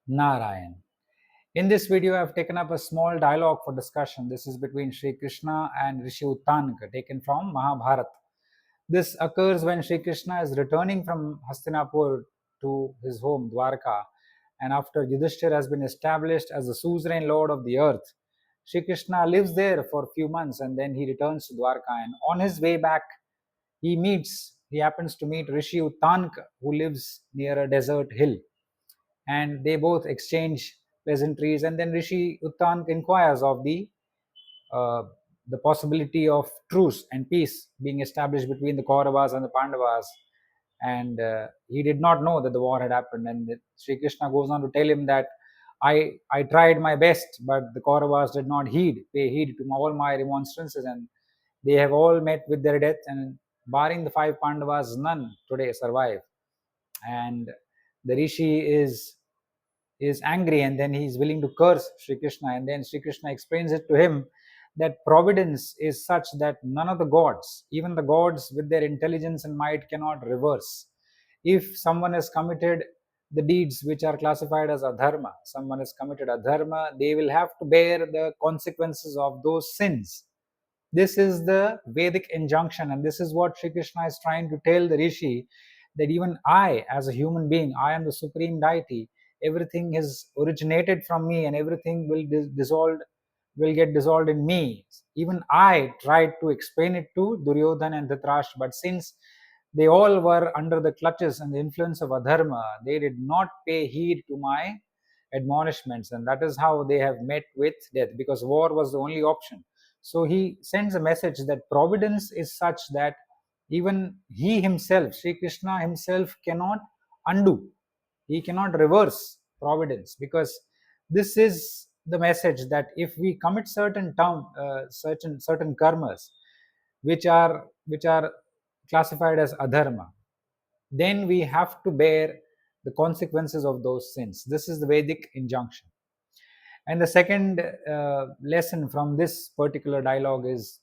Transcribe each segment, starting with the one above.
Narayan. In this video, I have taken up a small dialogue for discussion. This is between Sri Krishna and Rishi Uttanka, taken from Mahabharata. This occurs when Sri Krishna is returning from Hastinapur to his home, Dwarka, and after Yudhishthir has been established as the suzerain lord of the earth. Sri Krishna lives there for a few months and then he returns to Dwarka. And on his way back, he happens to meet Rishi Uttanka, who lives near a desert hill, and they both exchange pleasantries. And then Rishi Uttank inquires of uh, the possibility of truce and peace being established between the Kauravas and the Pandavas. And he did not know that the war had happened. And Sri Krishna goes on to tell him that I tried my best, but the Kauravas did not pay heed to all my remonstrances, and they have all met with their death. And barring the five Pandavas, none today survive. And the Rishi is angry, and then he's willing to curse Sri Krishna. And then Sri Krishna explains it to him that providence is such that none of the gods, even the gods with their intelligence and might, cannot reverse. If someone has committed the deeds which are classified as adharma, someone has committed adharma, they will have to bear the consequences of those sins. This is the Vedic injunction, and this is what Sri Krishna is trying to tell the Rishi, that even I, as a human being, I am the supreme deity. Everything has originated from me, and everything will get dissolved in me. Even I tried to explain it to Duryodhan and Dhritarashtra, but since they all were under the clutches and the influence of adharma, they did not pay heed to my admonishments, and that is how they have met with death, because war was the only option. So he sends a message that providence is such that even he himself, Sri Krishna himself, cannot undo, he cannot reverse providence, because this is the message that if we commit certain karmas which are classified as adharma, then we have to bear the consequences of those sins. This is the Vedic injunction. And the second lesson from this particular dialogue is,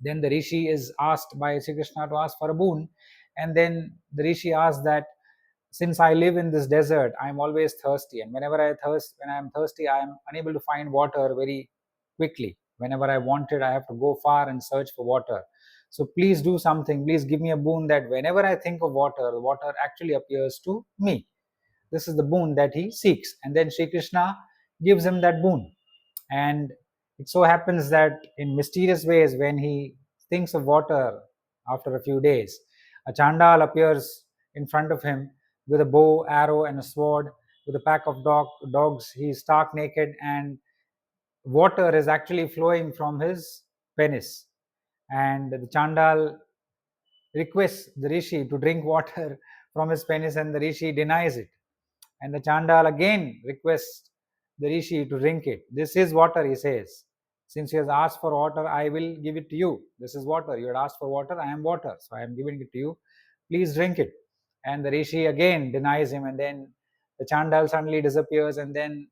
then the Rishi is asked by Sri Krishna to ask for a boon. And then the Rishi asks that, since I live in this desert, I am always thirsty. And when I am thirsty, I am unable to find water very quickly. Whenever I want it, I have to go far and search for water. So please do something. Please give me a boon that whenever I think of water, the water actually appears to me. This is the boon that he seeks. And then Sri Krishna gives him that boon. And it so happens that in mysterious ways, when he thinks of water after a few days, a Chandal appears in front of him with a bow, arrow, and a sword, with a pack of dogs. He is stark naked, and water is actually flowing from his penis. And the Chandal requests the Rishi to drink water from his penis, and the Rishi denies it. And the Chandal again requests the Rishi to drink it. This is water, he says. Since you has asked for water, I will give it to you. This is water. You had asked for water, I am water. So I am giving it to you. Please drink it. And the Rishi again denies him, and then the Chandal suddenly disappears, and then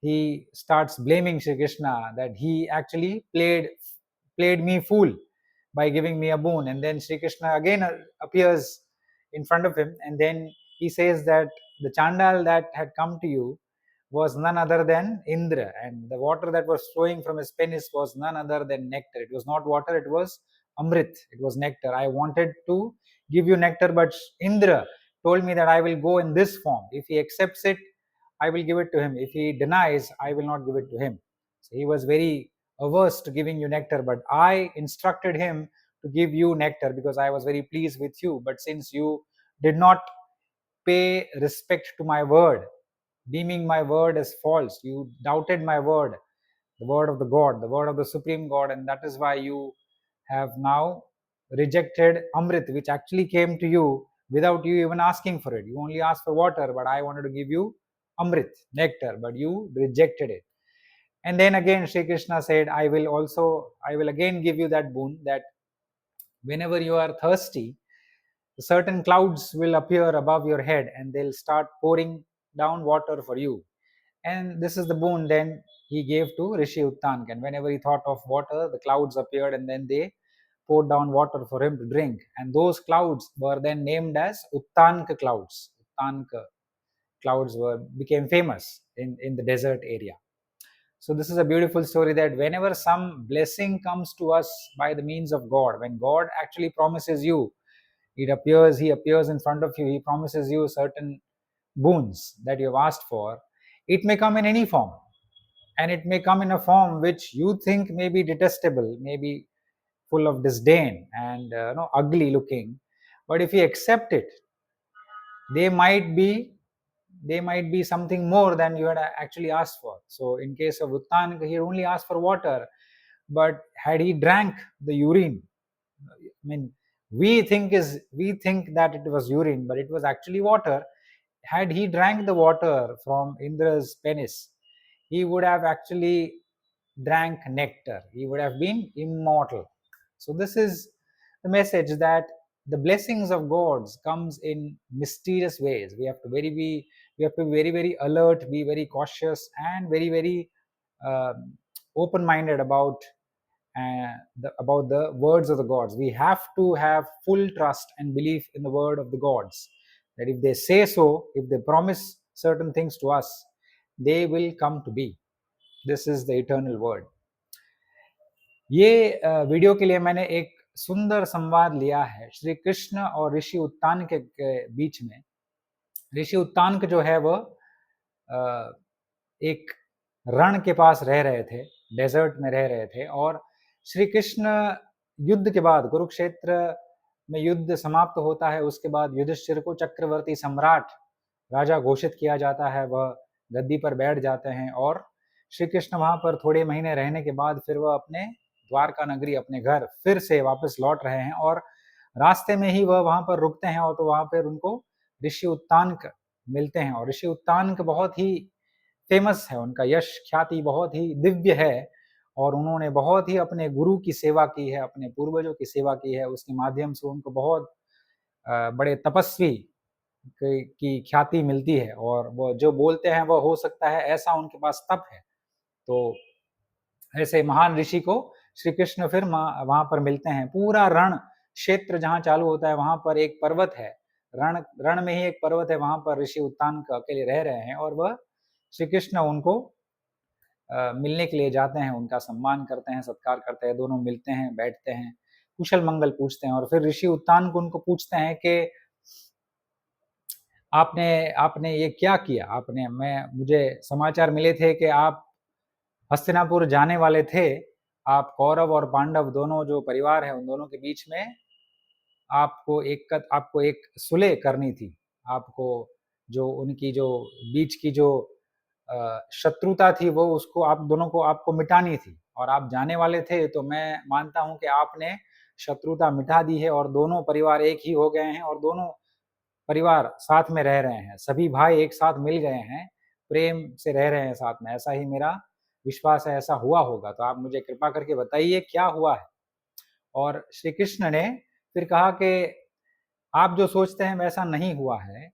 he starts blaming Sri Krishna that he actually played me fool by giving me a boon. And then Sri Krishna again appears in front of him, and then he says that the Chandal that had come to you was none other than Indra, and the water that was flowing from his penis was none other than nectar. It was not water, it was Amrit, it was nectar. I wanted to give you nectar, but Indra told me that I will go in this form. If he accepts it, I will give it to him. If he denies, I will not give it to him. So he was very averse to giving you nectar, but I instructed him to give you nectar because I was very pleased with you. But since you did not pay respect to my word, deeming my word as false, you doubted my word, the word of the God, the word of the supreme God, and that is why you have now rejected Amrit, which actually came to you without you even asking for it. You only asked for water, but I wanted to give you Amrit, nectar, but you rejected it. And then again, Sri Krishna said, I will again give you that boon, that whenever you are thirsty, certain clouds will appear above your head and they'll start pouring down water for you. And this is the boon then he gave to Rishi Uttank. And whenever he thought of water, the clouds appeared and then they poured down water for him to drink. And those clouds were then named as Uttanka clouds. Uttanka. clouds became famous in the desert area. So this is a beautiful story that whenever some blessing comes to us by the means of God, when God actually promises you, he appears in front of you, he promises you certain boons that you have asked for. It may come in any form, and it may come in a form which you think may be detestable, may be full of disdain and ugly looking. But if you accept it, they might be something more than you had actually asked for. So in case of Uttan, he only asked for water, but had he drank the urine, I mean, we think that it was urine, but it was actually water. Had he drank the water from Indra's penis, he would have actually drank nectar. He would have been immortal. So this is the message, that the blessings of gods comes in mysterious ways. We have to be very, very alert, be very cautious, and very, very open-minded about the words of the gods. We have to have full trust and belief in the word of the gods, that if they say so, if they promise certain things to us, they will come to be. This is the eternal word. ये video के लिए मैंने एक सुंदर संवाद लिया है श्री कृष्ण और ऋषि उत्तान के बीच में। ऋषि उत्तानक जो है वह एक रण के पास रह रहे थे, डेजर्ट में रह रहे थे, और श्री कृष्ण युद्ध के बाद, कुरुक्षेत्र में युद्ध समाप्त होता है, उसके बाद युधिष्ठिर को चक्रवर्ती सम्राट राजा घोषित किया जाता है। वह गद्दी पर बैठ जाते हैं और श्री कृष्ण वहां पर थोड़े महीने रहने के बाद फिर वह अपने द्वारका नगरी, अपने घर फिर से वापस लौट रहे हैं, और रास्ते में ही वह वहां पर रुकते हैं, और तो वहां पर उनको ऋषि उत्तानक मिलते हैं। और ऋषि उत्तानक बहुत ही फेमस है, उनका यश ख्याति बहुत ही दिव्य है, और उन्होंने बहुत ही अपने गुरु की सेवा की है, अपने पूर्वजों की सेवा की है। उसके माध्यम से उनको बहुत बड़े तपस्वी की ख्याति मिलती है, और वो जो बोलते हैं वह हो सकता है, ऐसा उनके पास तप है। तो ऐसे महान ऋषि को श्री कृष्ण फिर वहां पर मिलते हैं। पूरा रण क्षेत्र जहां चालू होता है, वहां पर एक पर्वत है, रण में ही एक पर्वत है, वहां पर ऋषि उत्तानक अकेले रह रहे हैं, और वह श्री कृष्ण उनको मिलने के लिए जाते हैं, उनका सम्मान करते हैं, सत्कार करते हैं, दोनों मिलते हैं, बैठते हैं, कुशल मंगल पूछते हैं, और फिर ऋषि उत्तानक उनको पूछते हैं कि आपने ये क्या किया? मुझे समाचार मिले थे कि आप हस्तिनापुर जाने वाले थे। आप कौरव और पांडव दोनों जो परिवार है, उन दोनों के बीच में आपको एक सुलह करनी थी। आपको जो उनकी जो बीच की जो शत्रुता थी, वो उसको आप दोनों को आपको मिटानी थी, और आप जाने वाले थे। तो मैं मानता हूं कि आपने शत्रुता मिटा दी है, और दोनों परिवार एक ही हो गए हैं, और दोनों परिवार साथ में रह रहे हैं। सभी भाई एक साथ मिल गए हैं, प्रेम से रह रहे हैं साथ में। ऐसा ही मेरा विश्वास है, ऐसा हुआ होगा। तो आप मुझे कृपा करके बताइए क्या हुआ है? और श्री कृष्ण ने फिर कहा कि आप जो सोचते हैं वैसा नहीं हुआ है।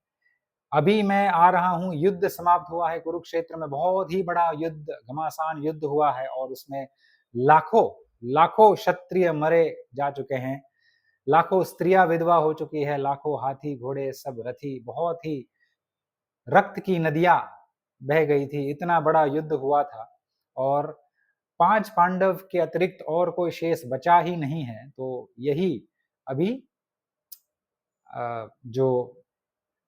अभी मैं आ रहा हूँ, युद्ध समाप्त हुआ है, कुरुक्षेत्र में बहुत ही बड़ा युद्ध, घमासान युद्ध हुआ है, और उसमें लाखों लाखों क्षत्रिय मरे जा चुके हैं, लाखों स्त्रियां विधवा हो चुकी है, लाखों हाथी घोड़े सब रथी, बहुत ही रक्त की नदियां बह गई थी। इतना बड़ा युद्ध हुआ था, और 5 पांडव के अतिरिक्त और कोई शेष बचा ही नहीं है। तो यही अभी जो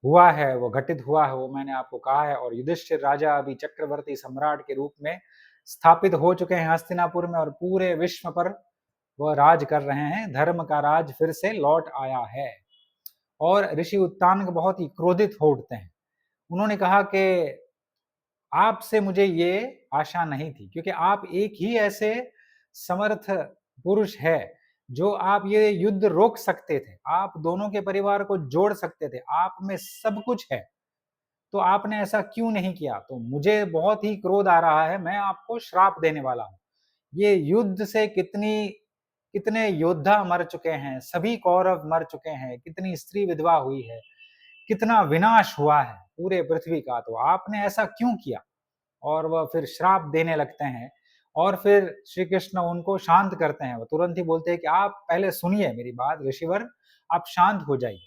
हुआ है, वो घटित हुआ है, वो मैंने आपको कहा है। और युधिष्ठिर राजा अभी चक्रवर्ती सम्राट के रूप में स्थापित हो चुके हैं हस्तिनापुर में, और पूरे विश्व पर वह राज कर रहे हैं। धर्म का राज फिर से लौट आया है। और ऋषि उत्तानक बहुत ही क्रोधित हो उठते हैं। उन्होंने कहा कि आपसे मुझे ये आशा नहीं थी, क्योंकि आप एक ही ऐसे समर्थ पुरुष है जो आप ये युद्ध रोक सकते थे, आप दोनों के परिवार को जोड़ सकते थे, आप में सब कुछ है, तो आपने ऐसा क्यों नहीं किया? तो मुझे बहुत ही क्रोध आ रहा है, मैं आपको श्राप देने वाला हूं। ये युद्ध से कितने योद्धा मर चुके हैं, सभी कौरव मर चुके हैं, कितनी स्त्री विधवा हुई है, कितना विनाश हुआ है पूरे पृथ्वी का, तो आपने ऐसा क्यों किया? और वह फिर श्राप देने लगते हैं, और फिर श्री कृष्ण उनको शांत करते हैं। वो तुरंत ही बोलते हैं कि आप पहले सुनिए मेरी बात ऋषिवर, आप शांत हो जाइए,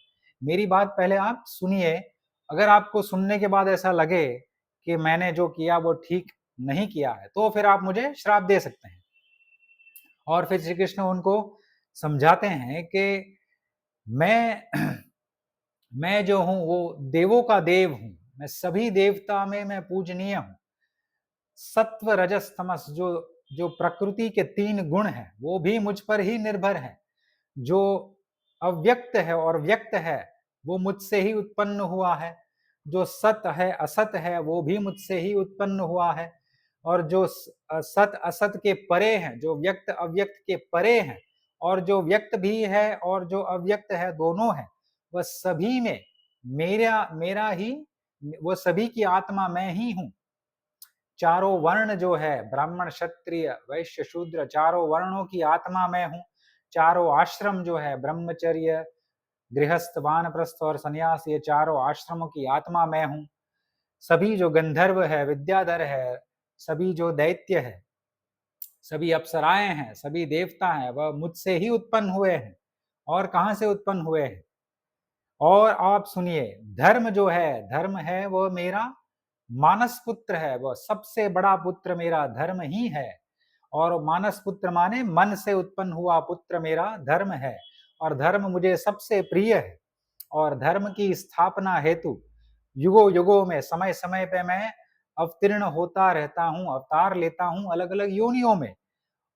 मेरी बात पहले आप सुनिए। अगर आपको सुनने के बाद ऐसा लगे कि मैंने जो किया वो ठीक नहीं किया है, तो फिर आप मुझे श्राप दे सकते हैं। और फिर श्री कृष्ण उनको समझाते हैं कि मैं मैं जो हूं वो देवों का देव हूं, मैं सभी देवता में मैं पूजनीय हूं। सत्व रजस तमस जो जो प्रकृति के 3 गुण हैं वो भी मुझ पर ही निर्भर है। जो अव्यक्त है और व्यक्त है वो मुझसे ही उत्पन्न हुआ है। जो सत है असत है वो भी मुझसे ही उत्पन्न हुआ है। और जो सत असत के परे हैं, जो व्यक्त अव्यक्त के परे हैं, और जो व्यक्त भी है और जो अव्यक्त है दोनों है, वह सभी में मेरा मेरा ही, वो सभी की आत्मा मैं ही हूं। चारों वर्ण जो है, ब्राह्मण क्षत्रिय वैश्य शूद्र, चारों वर्णों की आत्मा मैं हूं। चारों आश्रम जो है, ब्रह्मचर्य गृहस्थ वानप्रस्थ और संन्यास, ये चारों आश्रमों की आत्मा मैं हूं। सभी जो गंधर्व है, विद्याधर है, सभी जो दैत्य है, सभी अप्सराएं हैं, सभी देवता हैं, वह मुझसे ही उत्पन्न हुए हैं। और कहां से उत्पन्न हुए हैं? और आप सुनिए, धर्म है वो मेरा मानस पुत्र है, वह सबसे बड़ा पुत्र मेरा धर्म ही है। और मानस पुत्र माने मन से उत्पन्न हुआ पुत्र मेरा धर्म है। और धर्म मुझे सबसे प्रिय है। और धर्म की स्थापना हेतु युगों युगों में, समय समय पे मैं अवतीर्ण होता रहता हूं, अवतार लेता हूं अलग अलग योनियों में।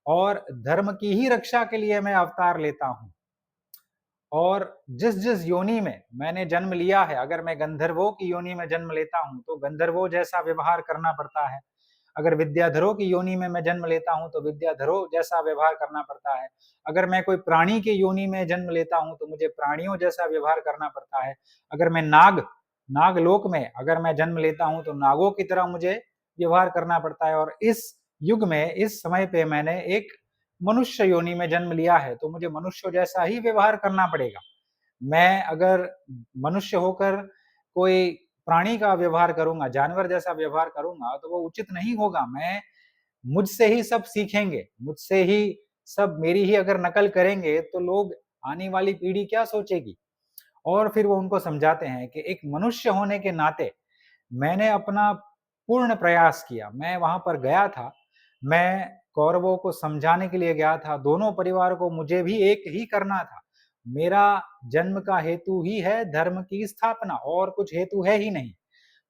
और धर्म की ही रक्षा के लिए मैं अवतार लेता हूं। और जिस जिस योनि में मैंने जन्म लिया है, अगर मैं गंधर्वों की योनि में जन्म लेता हूं तो गंधर्वों जैसा व्यवहार करना पड़ता है। अगर विद्याधरों की योनि में मैं जन्म लेता हूं तो विद्याधरों जैसा व्यवहार करना पड़ता है। अगर मैं कोई प्राणी की योनि में जन्म लेता हूं तो मुझे प्राणियों जैसा व्यवहार करना पड़ता है। अगर मैं नागलोक में अगर मैं जन्म लेता हूं तो नागों की तरह मुझे व्यवहार करना पड़ता है। और इस युग में, इस समय पे मैंने एक मनुष्य योनि में जन्म लिया है तो मुझे मनुष्य जैसा ही व्यवहार करना पड़ेगा। मैं अगर मनुष्य होकर कोई प्राणी का व्यवहार करूंगा, जानवर जैसा व्यवहार करूंगा, तो वो उचित नहीं होगा। मुझसे ही सब सीखेंगे, मुझसे ही सब, मेरी ही अगर नकल करेंगे तो लोग, आने वाली पीढ़ी क्या सोचेगी? और फिर वो उनको समझाते हैं कि एक मनुष्य होने के नाते मैंने अपना पूर्ण प्रयास किया। मैं वहां पर गया था, मैं कौरवों को समझाने के लिए गया था। दोनों परिवार को मुझे भी एक ही करना था। मेरा जन्म का हेतु ही है धर्म की स्थापना, और कुछ हेतु है ही नहीं।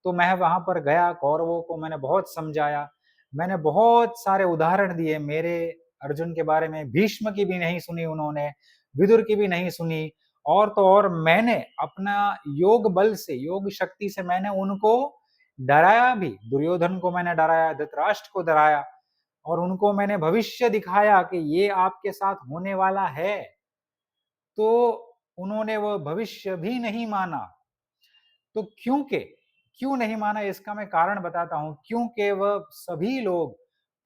तो मैं वहां पर गया, कौरवों को मैंने बहुत समझाया, मैंने बहुत सारे उदाहरण दिए। मेरे अर्जुन के बारे में भीष्म की भी नहीं सुनी उन्होंने, विदुर की भी नहीं सुनी। और तो और मैंने अपना योग बल से, योग शक्ति से मैंने उनको डराया भी। दुर्योधन को मैंने डराया, धृतराष्ट्र को डराया, और उनको मैंने भविष्य दिखाया कि ये आपके साथ होने वाला है। तो उन्होंने वो भविष्य भी नहीं माना। तो क्यों नहीं माना, इसका मैं कारण बताता हूं। क्योंकि वह सभी लोग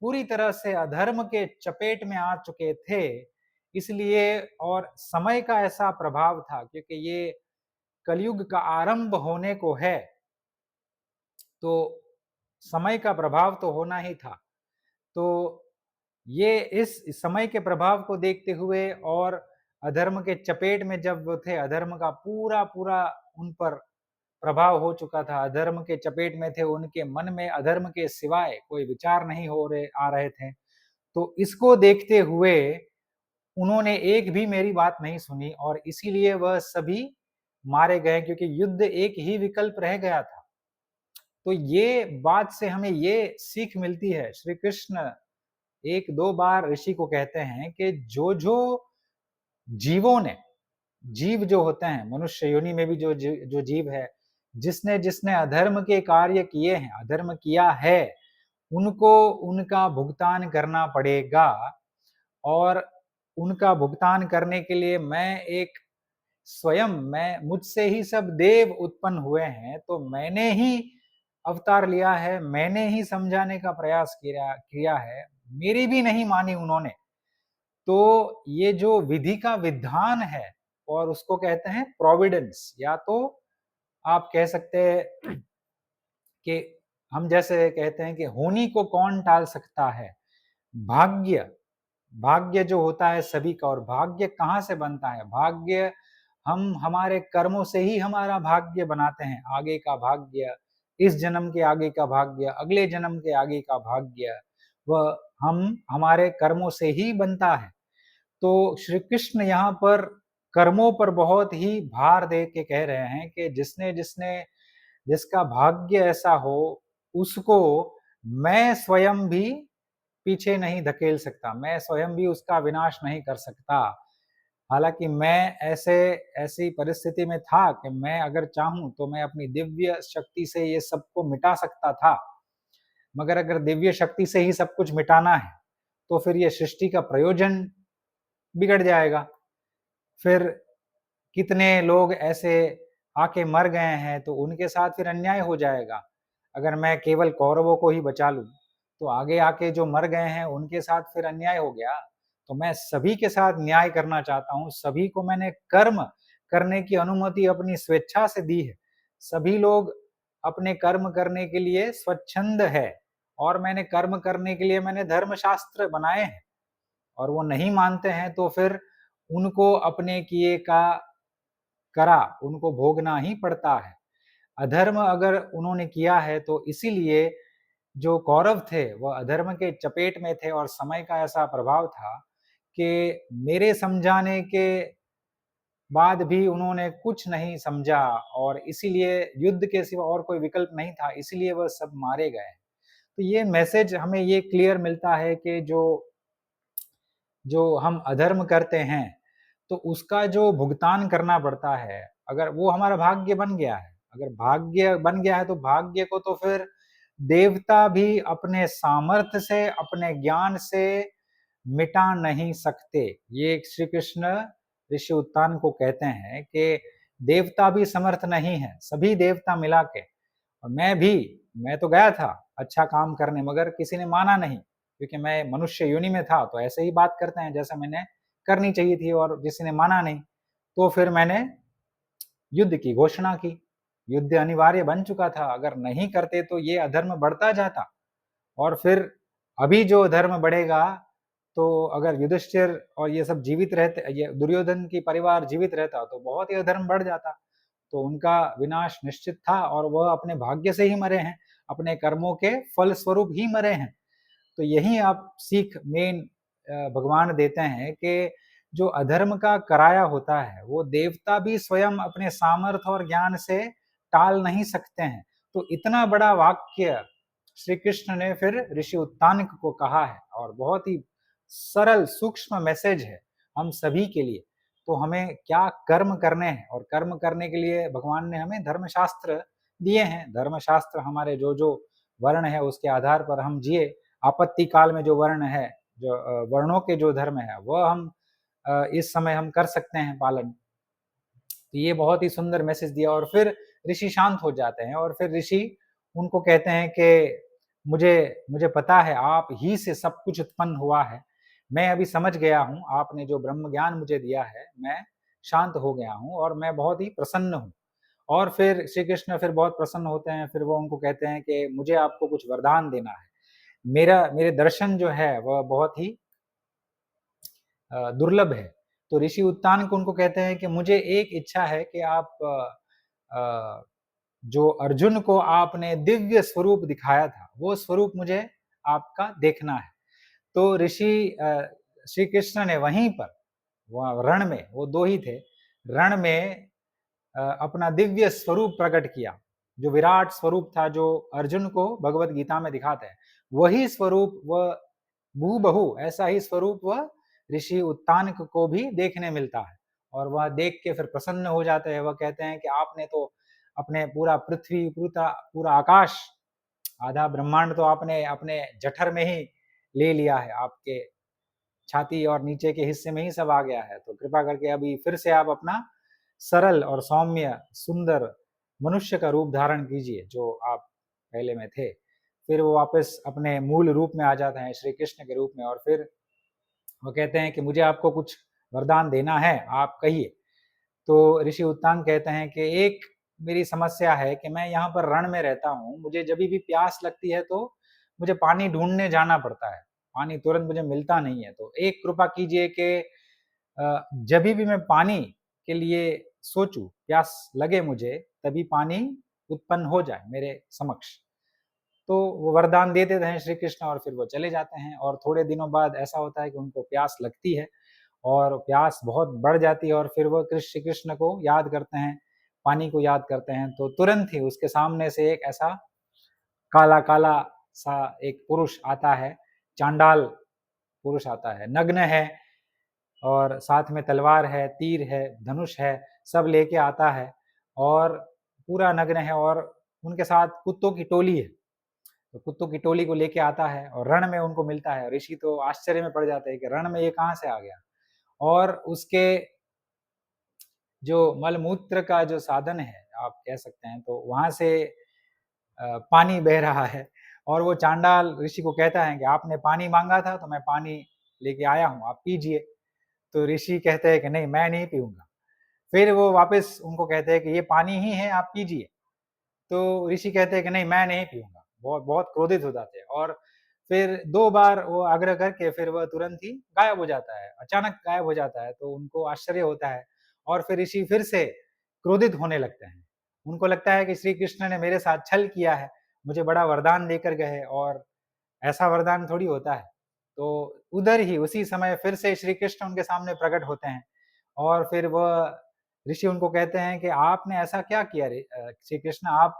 पूरी तरह से अधर्म के चपेट में आ चुके थे, इसलिए। और समय का ऐसा प्रभाव था, क्योंकि ये कलयुग का आरंभ होने को है, तो समय का प्रभाव तो होना ही था। तो ये इस समय के प्रभाव को देखते हुए, और अधर्म के चपेट में जब वो थे, अधर्म का पूरा पूरा उन पर प्रभाव हो चुका था, अधर्म के चपेट में थे, उनके मन में अधर्म के सिवाय कोई विचार नहीं आ रहे थे। तो इसको देखते हुए उन्होंने एक भी मेरी बात नहीं सुनी, और इसीलिए वह सभी मारे गए, क्योंकि युद्ध एक ही विकल्प रह गया था। तो ये बात से हमें ये सीख मिलती है। श्री कृष्ण एक दो बार ऋषि को कहते हैं कि जो जो जीवों ने, जीव जो होते हैं मनुष्य योनि में भी जो जीव है, जिसने जिसने अधर्म के कार्य किए हैं, अधर्म किया है, उनको उनका भुगतान करना पड़ेगा। और उनका भुगतान करने के लिए मैं मुझसे ही सब देव उत्पन्न हुए हैं, तो मैंने ही अवतार लिया है, मैंने ही समझाने का प्रयास किया किया है। मेरी भी नहीं मानी उन्होंने। तो ये जो विधि का विधान है, और उसको कहते हैं प्रोविडेंस, या तो आप कह सकते हैं कि हम जैसे कहते हैं कि होनी को कौन टाल सकता है। भाग्य, भाग्य जो होता है सभी का, और भाग्य कहाँ से बनता है? भाग्य हम हमारे कर्मों से ही हमारा भाग्य बनाते हैं, आगे का भाग्य, इस जन्म के आगे का भाग्य, अगले जन्म के आगे का भाग्य, वह हम हमारे कर्मों से ही बनता है। तो श्री कृष्ण यहाँ पर कर्मों पर बहुत ही भार दे के कह रहे हैं कि जिसने जिसने जिसका भाग्य ऐसा हो, उसको मैं स्वयं भी पीछे नहीं धकेल सकता, मैं स्वयं भी उसका विनाश नहीं कर सकता। हालांकि मैं ऐसी परिस्थिति में था कि मैं अगर चाहूं तो मैं अपनी दिव्य शक्ति से ये सबको मिटा सकता था, मगर अगर दिव्य शक्ति से ही सब कुछ मिटाना है तो फिर ये सृष्टि का प्रयोजन बिगड़ जाएगा। फिर कितने लोग ऐसे आके मर गए हैं तो उनके साथ फिर अन्याय हो जाएगा। अगर मैं केवल कौरवों को ही बचा लूं तो आगे आके जो मर गए हैं उनके साथ फिर अन्याय हो गया। तो मैं सभी के साथ न्याय करना चाहता हूं, सभी को मैंने कर्म करने की अनुमति अपनी स्वेच्छा से दी है। सभी लोग अपने कर्म करने के लिए स्वच्छंद है, और मैंने कर्म करने के लिए मैंने धर्मशास्त्र बनाए हैं, और वो नहीं मानते हैं तो फिर उनको अपने किए का करा उनको भोगना ही पड़ता है। अधर्म अगर उन्होंने किया है तो इसीलिए जो कौरव थे वह अधर्म के चपेट में थे, और समय का ऐसा प्रभाव था कि मेरे समझाने के बाद भी उन्होंने कुछ नहीं समझा, और इसीलिए युद्ध के सिवा और कोई विकल्प नहीं था, इसीलिए वह सब मारे गए। तो ये मैसेज हमें ये क्लियर मिलता है कि जो जो हम अधर्म करते हैं तो उसका जो भुगतान करना पड़ता है। अगर वो हमारा भाग्य बन गया है, अगर भाग्य बन गया है तो भाग्य को तो फिर देवता भी अपने सामर्थ्य से, अपने ज्ञान से मिटा नहीं सकते। ये श्री कृष्ण ऋषि उत्तान को कहते हैं कि देवता भी समर्थ नहीं है, सभी देवता मिला के। और मैं तो गया था अच्छा काम करने, मगर किसी ने माना नहीं, क्योंकि मैं मनुष्य योनि में था तो ऐसे ही बात करते हैं जैसा मैंने करनी चाहिए थी, और किसी ने माना नहीं। तो फिर मैंने युद्ध की घोषणा की। युद्ध अनिवार्य बन चुका था, अगर नहीं करते तो ये अधर्म बढ़ता जाता। और फिर अभी जो धर्म बढ़ेगा, तो अगर युधिष्ठिर और ये सब जीवित रहते, ये दुर्योधन की परिवार जीवित रहता तो बहुत ही अधर्म बढ़ जाता। तो उनका विनाश निश्चित था, और वह अपने भाग्य से ही मरे हैं, अपने कर्मों के फल स्वरूप ही मरे हैं। तो यही आप सीख मेन भगवान देते हैं कि जो अधर्म का कराया होता है वो देवता भी स्वयं अपने सामर्थ्य और ज्ञान से टाल नहीं सकते हैं। तो इतना बड़ा वाक्य श्री कृष्ण ने फिर ऋषि उत्तानक को कहा है, और बहुत ही सरल सूक्ष्म मैसेज है हम सभी के लिए। तो हमें क्या कर्म करने हैं, और कर्म करने के लिए भगवान ने हमें धर्मशास्त्र दिए हैं। धर्मशास्त्र हमारे जो जो वर्ण है उसके आधार पर हम जिए। आपत्ति काल में जो वर्ण है, जो वर्णों के जो धर्म है, वह हम इस समय हम कर सकते हैं पालन। तो ये बहुत ही सुंदर मैसेज दिया, और फिर ऋषि शांत हो जाते हैं, और फिर ऋषि उनको कहते हैं कि मुझे मुझे पता है आप ही से सब कुछ उत्पन्न हुआ है। मैं अभी समझ गया हूँ, आपने जो ब्रह्म ज्ञान मुझे दिया है, मैं शांत हो गया हूँ और मैं बहुत ही प्रसन्न हूँ। और फिर श्री कृष्ण फिर बहुत प्रसन्न होते हैं, फिर वो उनको कहते हैं कि मुझे आपको कुछ वरदान देना है। मेरे दर्शन जो है वह बहुत ही दुर्लभ है। तो ऋषि उत्तान को उनको कहते हैं कि मुझे एक इच्छा है कि आप जो अर्जुन को आपने दिव्य स्वरूप दिखाया था, वो स्वरूप मुझे आपका देखना है। तो ऋषि श्री कृष्ण ने वहीं पर, वहाँ रण में, वो दो ही थे, रण में अपना दिव्य स्वरूप प्रकट किया। जो विराट स्वरूप था, जो अर्जुन को भगवत गीता में दिखाते हैं, वही स्वरूप, वह हूबहू ऐसा ही स्वरूप वह ऋषि उत्तानक को भी देखने मिलता है। और वह देख के फिर प्रसन्न हो जाते हैं। वह कहते हैं कि आपने तो अपने पूरा पृथ्वी, पूरा पूरा आकाश, आधा ब्रह्मांड तो आपने अपने जठर में ही ले लिया है, आपके छाती और नीचे के हिस्से में ही सब आ गया है। तो कृपा करके अभी फिर से आप अपना सरल और सौम्य सुंदर मनुष्य का रूप धारण कीजिए, जो आप पहले में थे। फिर वो वापस अपने मूल रूप में आ जाते हैं, श्री कृष्ण के रूप में, और फिर वो कहते हैं कि मुझे आपको कुछ वरदान देना है, आप कहिए। तो ऋषि उत्तान कहते हैं कि एक मेरी समस्या है कि मैं यहाँ पर रण में रहता हूँ, मुझे जब भी प्यास लगती है तो मुझे पानी ढूंढने जाना पड़ता है, पानी तुरंत मुझे मिलता नहीं है। तो एक कृपा कीजिए कि जब भी मैं पानी के लिए सोचूं, प्यास लगे मुझे, तभी पानी उत्पन्न हो जाए मेरे समक्ष। तो वो वरदान दे देते हैं श्री कृष्ण और फिर वो चले जाते हैं। और थोड़े दिनों बाद ऐसा होता है कि उनको प्यास लगती है और प्यास बहुत बढ़ जाती है और फिर वो श्री कृष्ण को याद करते हैं, पानी को याद करते हैं। तो तुरंत ही उसके सामने से एक ऐसा काला काला सा एक पुरुष आता है, चांडाल पुरुष आता है, नग्न है और साथ में तलवार है, तीर है, धनुष है, सब लेके आता है और पूरा नग्न है और उनके साथ कुत्तों की टोली है। तो कुत्तों की टोली को लेके आता है और रण में उनको मिलता है। ऋषि तो आश्चर्य में पड़ जाते हैं कि रण में ये कहाँ से आ गया। और उसके जो मलमूत्र का जो साधन है आप कह सकते हैं, तो वहां से पानी बह रहा है। और वो चांडाल ऋषि को कहता है कि आपने पानी मांगा था तो मैं पानी लेके आया हूँ, आप पीजिए। तो ऋषि कहते हैं कि नहीं, मैं नहीं पीऊंगा। फिर वो वापस उनको कहते हैं कि ये पानी ही है, आप पीजिए। तो ऋषि कहते हैं कि नहीं, मैं नहीं पीऊंगा। बहुत बहुत क्रोधित हो जाते हैं और फिर 2 बार वो आग्रह करके फिर वह तुरंत ही गायब हो जाता है, अचानक गायब हो जाता है। तो उनको आश्चर्य होता है और फिर ऋषि फिर से क्रोधित होने लगते हैं। उनको लगता है कि श्री कृष्ण ने मेरे साथ छल किया है, मुझे बड़ा वरदान देकर गए और ऐसा वरदान थोड़ी होता है। तो उधर ही उसी समय फिर से श्री कृष्ण उनके सामने प्रकट होते हैं और फिर वह ऋषि उनको कहते हैं कि आपने ऐसा क्या किया श्री कृष्ण, आप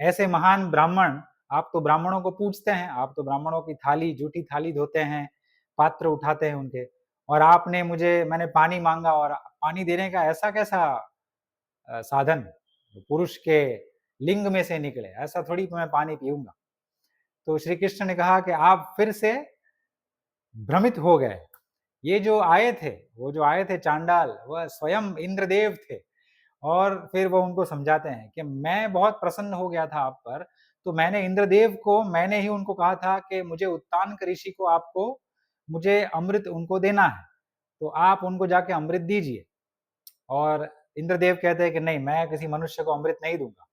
ऐसे महान ब्राह्मण, आप तो ब्राह्मणों को पूजते हैं, आप तो ब्राह्मणों की थाली, जूठी थाली धोते हैं, पात्र उठाते हैं उनके, और आपने मैंने पानी मांगा और पानी देने का ऐसा कैसा साधन पुरुष के लिंग में से निकले, ऐसा थोड़ी मैं पानी पीऊंगा। तो श्री कृष्ण ने कहा कि आप फिर से भ्रमित हो गए। ये जो आए थे, वो जो आए थे चांडाल, वह स्वयं इंद्रदेव थे। और फिर वो उनको समझाते हैं कि मैं बहुत प्रसन्न हो गया था आप पर, तो मैंने ही उनको कहा था कि मुझे उत्तानक ऋषि को आपको मुझे अमृत उनको देना है, तो आप उनको जाके अमृत दीजिए। और इंद्रदेव कहते हैं कि नहीं, मैं किसी मनुष्य को अमृत नहीं दूंगा।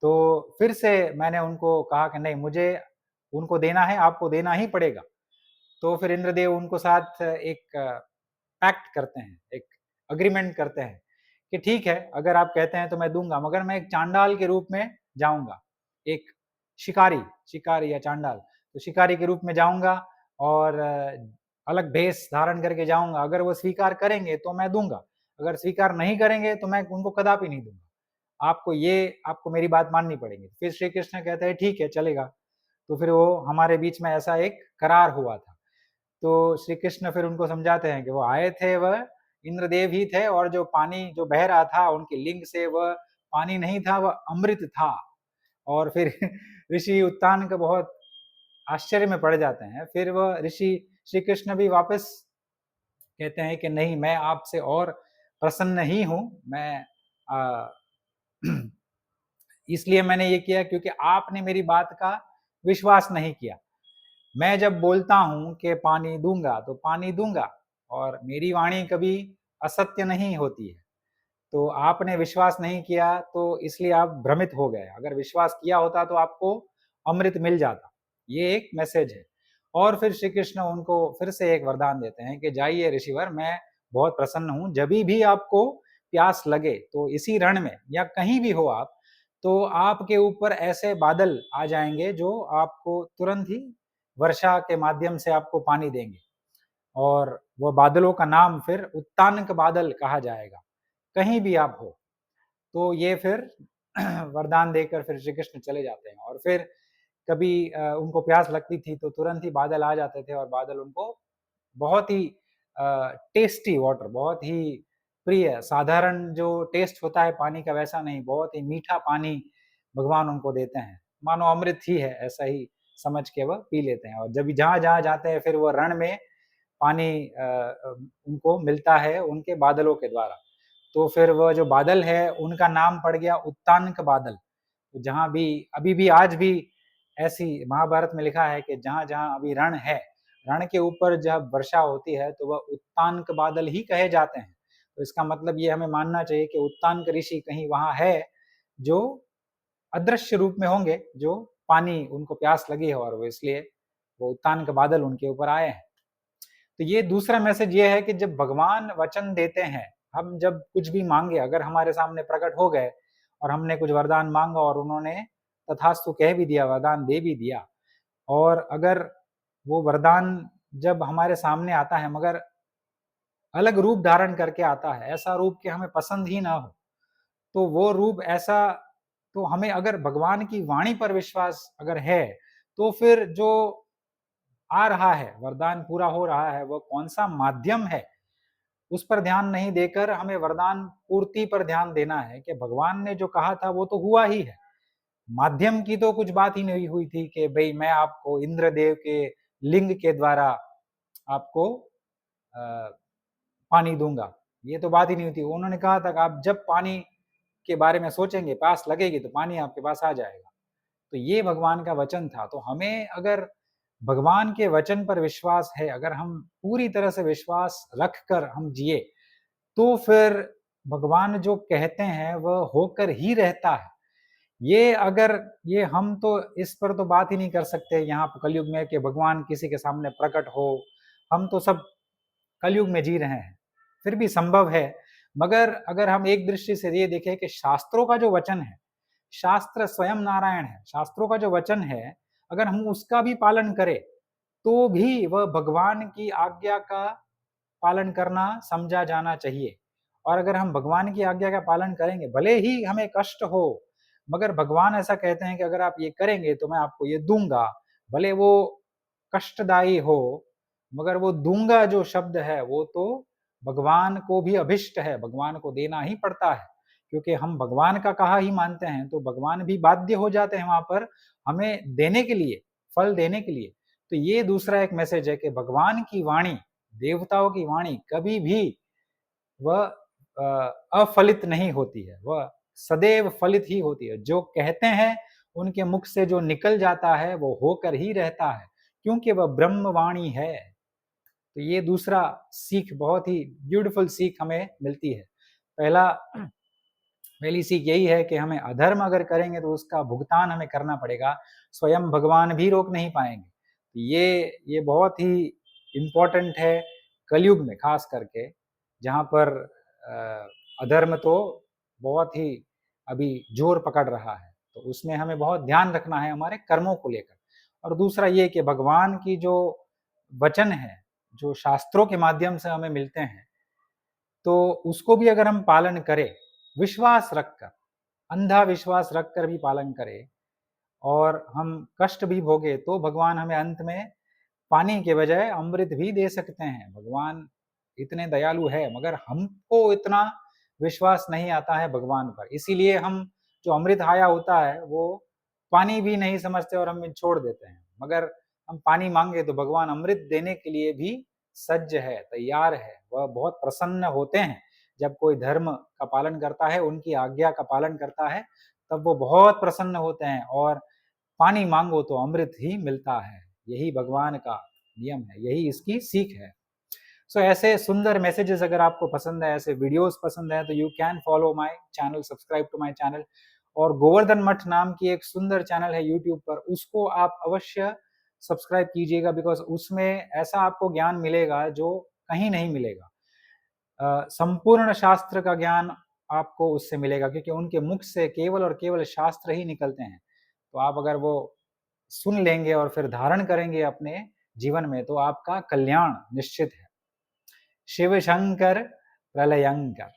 तो फिर से मैंने उनको कहा कि नहीं, मुझे उनको देना है, आपको देना ही पड़ेगा। तो फिर इंद्रदेव उनको साथ एक पैक्ट करते हैं, एक अग्रीमेंट करते हैं कि ठीक है, अगर आप कहते हैं तो मैं दूंगा, मगर मैं एक चांडाल के रूप में जाऊंगा, एक शिकारी, शिकारी या चांडाल, तो शिकारी के रूप में जाऊंगा और अलग भेष धारण करके जाऊंगा। अगर वो स्वीकार करेंगे तो मैं दूंगा, अगर स्वीकार नहीं करेंगे तो मैं उनको कदापि नहीं दूंगा। आपको मेरी बात माननी पड़ेगी। फिर श्री कृष्ण कहते हैं ठीक है, चलेगा। तो फिर वो हमारे बीच में ऐसा एक करार हुआ था। तो श्री कृष्ण फिर उनको समझाते हैं कि वो आए थे, वह इंद्रदेव ही थे, और जो पानी जो बह रहा था उनके लिंग से, वह पानी नहीं था, वह अमृत था। और फिर ऋषि उत्तानक बहुत आश्चर्य में पड़ जाते हैं। फिर वह ऋषि श्री कृष्ण भी वापस कहते हैं कि नहीं, मैं आपसे और प्रसन्न ही हूँ। मैं आ, इसलिए मैंने ये किया क्योंकि आपने मेरी बात का विश्वास नहीं किया। मैं जब बोलता हूं कि पानी दूंगा तो पानी दूंगा, और मेरी वाणी कभी असत्य नहीं होती है। तो आपने विश्वास नहीं किया तो इसलिए आप भ्रमित हो गए। अगर विश्वास किया होता तो आपको अमृत मिल जाता। ये एक मैसेज है। और फिर श्री कृष्ण उनको फिर से एक वरदान देते हैं कि जाइए ऋषिवर, मैं बहुत प्रसन्न हूं, जब भी आपको प्यास लगे तो इसी रण में या कहीं भी हो आप, तो आपके ऊपर ऐसे बादल आ जाएंगे जो आपको तुरंत ही वर्षा के माध्यम से आपको पानी देंगे। और वह बादलों का नाम फिर उत्तानक बादल कहा जाएगा, कहीं भी आप हो। तो ये फिर वरदान देकर फिर श्री कृष्ण चले जाते हैं। और फिर कभी उनको प्यास लगती थी तो तुरंत ही बादल आ जाते थे और बादल उनको बहुत ही टेस्टी वाटर, बहुत ही प्रिय, साधारण जो टेस्ट होता है पानी का वैसा नहीं, बहुत ही मीठा पानी भगवान उनको देते हैं, मानो अमृत ही है, ऐसा ही समझ के वह पी लेते हैं। और जब भी जहाँ जहाँ जाते हैं फिर वो रण में पानी उनको मिलता है उनके बादलों के द्वारा। तो फिर वह जो बादल है उनका नाम पड़ गया उत्तानक बादल। तो जहाँ भी अभी भी आज भी ऐसी महाभारत में लिखा है कि जहाँ जहाँ अभी रण है, रण के ऊपर जब वर्षा होती है तो वह उत्तानक बादल ही कहे जाते हैं। तो इसका मतलब ये हमें मानना चाहिए कि उत्तानक ऋषि कहीं वहां है, जो अदृश्य रूप में होंगे, जो पानी उनको प्यास लगी है और वो इसलिए वो उत्तानक बादल उनके ऊपर आए हैं। तो ये दूसरा मैसेज ये है कि जब भगवान वचन देते हैं हम जब कुछ भी मांगे, अगर हमारे सामने प्रकट हो गए और हमने कुछ वरदान मांगा और उन्होंने तथास्तु कह भी दिया, वरदान दे भी दिया, और अगर वो वरदान जब हमारे सामने आता है मगर अलग रूप धारण करके आता है, ऐसा रूप कि हमें पसंद ही ना हो, तो वो रूप ऐसा, तो हमें अगर भगवान की वाणी पर विश्वास अगर है, तो फिर जो आ रहा है, वरदान पूरा हो रहा है, वो कौन-सा माध्यम है, उस पर ध्यान नहीं देकर हमें वरदान पूर्ति पर ध्यान देना है कि भगवान ने जो कहा था वो तो हुआ ही है। माध्यम की तो कुछ बात ही नहीं हुई थी कि भई मैं आपको इंद्रदेव के लिंग के द्वारा आपको अ, पानी दूँगा, ये तो बात ही नहीं हुई थी। उन्होंने कहा था कि आप जब पानी के बारे में सोचेंगे, प्यास लगेगी तो पानी आपके पास आ जाएगा। तो ये भगवान का वचन था। तो हमें अगर भगवान के वचन पर विश्वास है, अगर हम पूरी तरह से विश्वास रखकर हम जिए, तो फिर भगवान जो कहते हैं वह होकर ही रहता है। ये अगर ये हम तो इस पर तो बात ही नहीं कर सकते यहाँ पे कलयुग में कि भगवान किसी के सामने प्रकट हो। हम तो सब कलयुग में जी रहे हैं, फिर भी संभव है। मगर अगर हम एक दृष्टि से ये देखें कि शास्त्रों का जो वचन है, शास्त्र स्वयं नारायण है, शास्त्रों का जो वचन है, अगर हम उसका भी पालन करें, तो भी वह भगवान की आज्ञा का पालन करना समझा जाना चाहिए। और अगर हम भगवान की आज्ञा का पालन करेंगे, भले ही हमें कष्ट हो, मगर भगवान ऐसा कहते हैं कि अगर आप ये करेंगे तो मैं आपको ये दूँगा। भले वो कष्टदायी हो, मगर वो दूँगा जो शब्द है वो तो भगवान को भी अभिष्ट है, भगवान को देना ही पड़ता है। क्योंकि हम भगवान का कहा ही मानते हैं, तो भगवान भी बाध्य हो जाते हैं वहाँ पर हमें देने के लिए, फल देने के लिए। तो ये दूसरा एक मैसेज है कि भगवान की वाणी, देवताओं की वाणी कभी भी वह अफलित नहीं होती है, वह सदैव फलित ही होती है। जो कहते हैं, उनके मुख से जो निकल जाता है, वो होकर ही रहता है, क्योंकि वह ब्रह्मवाणी है। तो ये दूसरा सीख, बहुत ही ब्यूटीफुल सीख हमें मिलती है। पहला पहली सीख यही है कि हमें अधर्म अगर करेंगे तो उसका भुगतान हमें करना पड़ेगा, स्वयं भगवान भी रोक नहीं पाएँगे। ये बहुत ही इम्पोर्टेंट है कलयुग में ख़ास करके, जहाँ पर अधर्म तो बहुत ही अभी ज़ोर पकड़ रहा है। तो उसमें हमें बहुत ध्यान रखना है हमारे कर्मों को लेकर। और दूसरा ये कि भगवान की जो वचन है, जो शास्त्रों के माध्यम से हमें मिलते हैं, तो उसको भी अगर हम पालन करें, विश्वास रखकर, अंधा विश्वास रखकर भी पालन करें और हम कष्ट भी भोगे, तो भगवान हमें अंत में पानी के बजाय अमृत भी दे सकते हैं। भगवान इतने दयालु है, मगर हमको इतना विश्वास नहीं आता है भगवान पर। इसीलिए हम जो अमृत आया होता है, वो पानी भी नहीं समझते और हम छोड़ देते हैं। मगर हम पानी माँगे तो भगवान अमृत देने के लिए भी सज्ज है, तैयार है। वह बहुत प्रसन्न होते हैं, जब कोई धर्म का पालन करता है, उनकी आज्ञा का पालन करता है, तब वो बहुत प्रसन्न होते हैं और पानी माँगो तो अमृत ही मिलता है। यही भगवान का नियम है, यही इसकी सीख है। सो ऐसे सुंदर मैसेजेस अगर आपको पसंद है, ऐसे वीडियोस पसंद है, तो you can follow my channel, subscribe to my channel. और गोवर्धन मठ नाम की एक सुंदर चैनल है यूट्यूब पर, उसको आप अवश्य सब्सक्राइब कीजिएगा, बिकॉज़ उसमें ऐसा आपको ज्ञान मिलेगा जो कहीं नहीं मिलेगा। संपूर्ण शास्त्र का ज्ञान आपको उससे मिलेगा, क्योंकि उनके मुख से केवल और केवल शास्त्र ही निकलते हैं। तो आप अगर वो सुन लेंगे और फिर धारण करेंगे अपने जीवन में, तो आपका कल्याण निश्चित है। शिव शंकर प्रलयंकर।